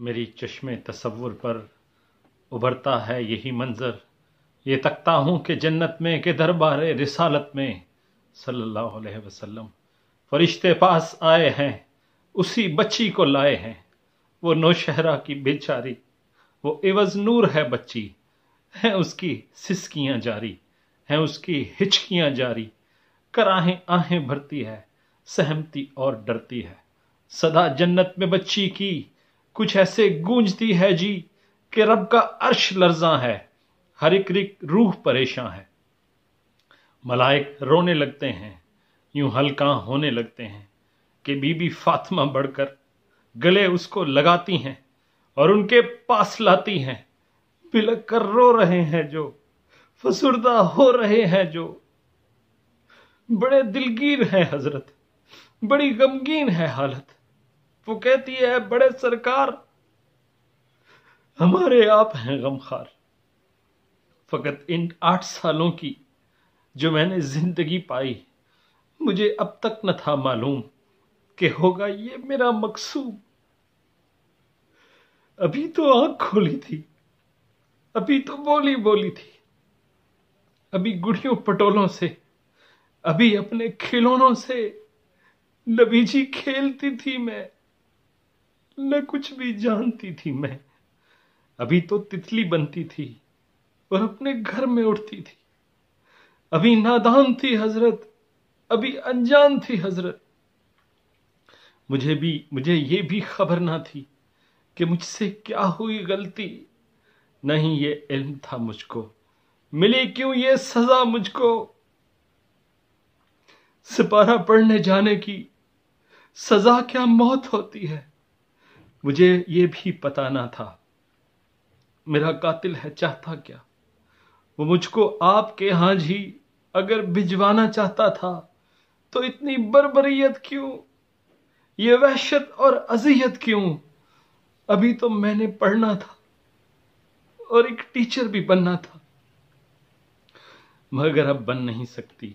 میری چشم تصور پر ابھرتا ہے یہی منظر، یہ تکتا ہوں کہ جنت میں کہ دربار رسالت میں صلی اللہ علیہ وسلم فرشتے پاس آئے ہیں، اسی بچی کو لائے ہیں، وہ نوشہرہ کی بیچاری، وہ عوض نور ہے بچی، ہیں اس کی سسکیاں جاری، ہیں اس کی ہچکیاں جاری، کراہیں آہیں بھرتی ہے، سہمتی اور ڈرتی ہے، صدا جنت میں بچی کی کچھ ایسے گونجتی ہے جی کہ رب کا عرش لرزاں ہے، ہر ایک روح پریشاں ہے، ملائک رونے لگتے ہیں، یوں ہلکاں ہونے لگتے ہیں کہ بی بی فاطمہ بڑھ کر گلے اس کو لگاتی ہیں اور ان کے پاس لاتی ہیں، بلک کر رو رہے ہیں جو، فسردہ ہو رہے ہیں جو، بڑے دلگیر ہیں حضرت، بڑی غمگین ہے حالت، وہ کہتی ہے بڑے سرکار ہمارے آپ ہیں غمخوار، فقط ان 8 سالوں کی جو میں نے زندگی پائی، مجھے اب تک نہ تھا معلوم کہ ہوگا یہ میرا مقصود، ابھی تو آنکھ کھولی تھی، ابھی تو بولی تھی، ابھی گڑیوں پٹولوں سے، ابھی اپنے کھلونوں سے نبی جی کھیلتی تھی میں، نہ کچھ بھی جانتی تھی میں، ابھی تو تتلی بنتی تھی اور اپنے گھر میں اڑتی تھی، ابھی نادان تھی حضرت، ابھی انجان تھی حضرت، مجھے یہ بھی خبر نہ تھی کہ مجھ سے کیا ہوئی غلطی، نہیں یہ علم تھا مجھ کو، ملی کیوں یہ سزا مجھ کو، سپارہ پڑھنے جانے کی سزا کیا موت ہوتی ہے، مجھے یہ بھی پتا نہ تھا میرا قاتل ہے چاہتا کیا، وہ مجھ کو آپ کے ہاں جی اگر بھجوانا چاہتا تھا تو اتنی بربریت کیوں، یہ وحشت اور اذیت کیوں، ابھی تو میں نے پڑھنا تھا اور ایک ٹیچر بھی بننا تھا، مگر اب بن نہیں سکتی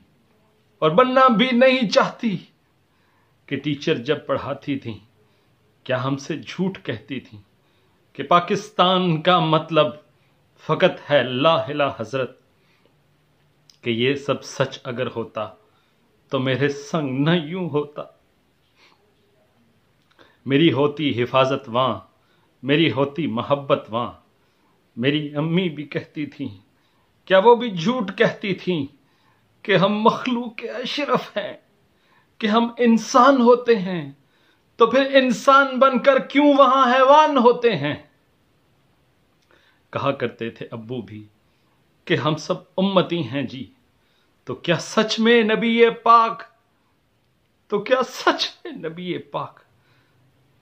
اور بننا بھی نہیں چاہتی کہ ٹیچر جب پڑھاتی تھی کیا ہم سے جھوٹ کہتی تھی کہ پاکستان کا مطلب فقط ہے لا الہ حضرت، کہ یہ سب سچ اگر ہوتا تو میرے سنگ نہ یوں ہوتا، میری ہوتی حفاظت وہاں، میری ہوتی محبت وہاں، میری امی بھی کہتی تھیں، کیا وہ بھی جھوٹ کہتی تھیں کہ ہم مخلوق اشرف ہیں، کہ ہم انسان ہوتے ہیں تو پھر انسان بن کر کیوں وہاں حیوان ہوتے ہیں، کہا کرتے تھے ابو بھی کہ ہم سب امتی ہیں جی، تو کیا سچ میں نبی پاک، تو کیا سچ میں نبی پاک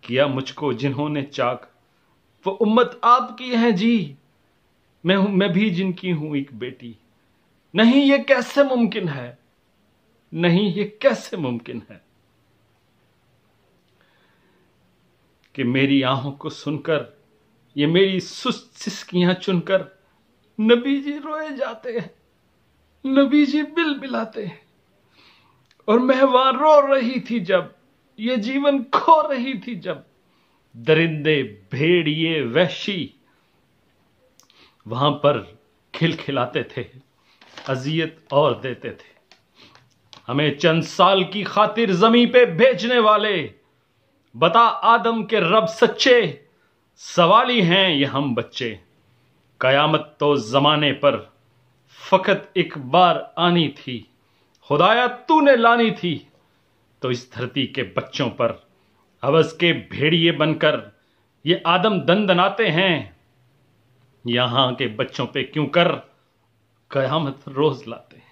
کیا مجھ کو جنہوں نے چاک، وہ امت آپ کی ہے جی، میں بھی جن کی ہوں ایک بیٹی، نہیں یہ کیسے ممکن ہے، نہیں یہ کیسے ممکن ہے کہ میری آہوں کو سن کر، یہ میری سست سسکیاں چن کر نبی جی روئے جاتے ہیں، نبی جی بل بلاتے ہیں، اور میں وہاں رو رہی تھی جب، یہ جیون کھو رہی تھی جب، درندے بھیڑیے وحشی وہاں پر کھلکھلاتے تھے، اذیت اور دیتے تھے، ہمیں چند سال کی خاطر زمیں پہ بھیجنے والے، بتا آدم کے رب سچے، سوالی ہیں یہ ہم بچے، قیامت تو زمانے پر فقط ایک بار آنی تھی، خدایا تو نے لانی تھی، تو اس دھرتی کے بچوں پر ہوس کے بھیڑیے بن کر یہ آدم دندناتے ہیں، یہاں کے بچوں پہ کیوں کر قیامت روز لاتے ہیں۔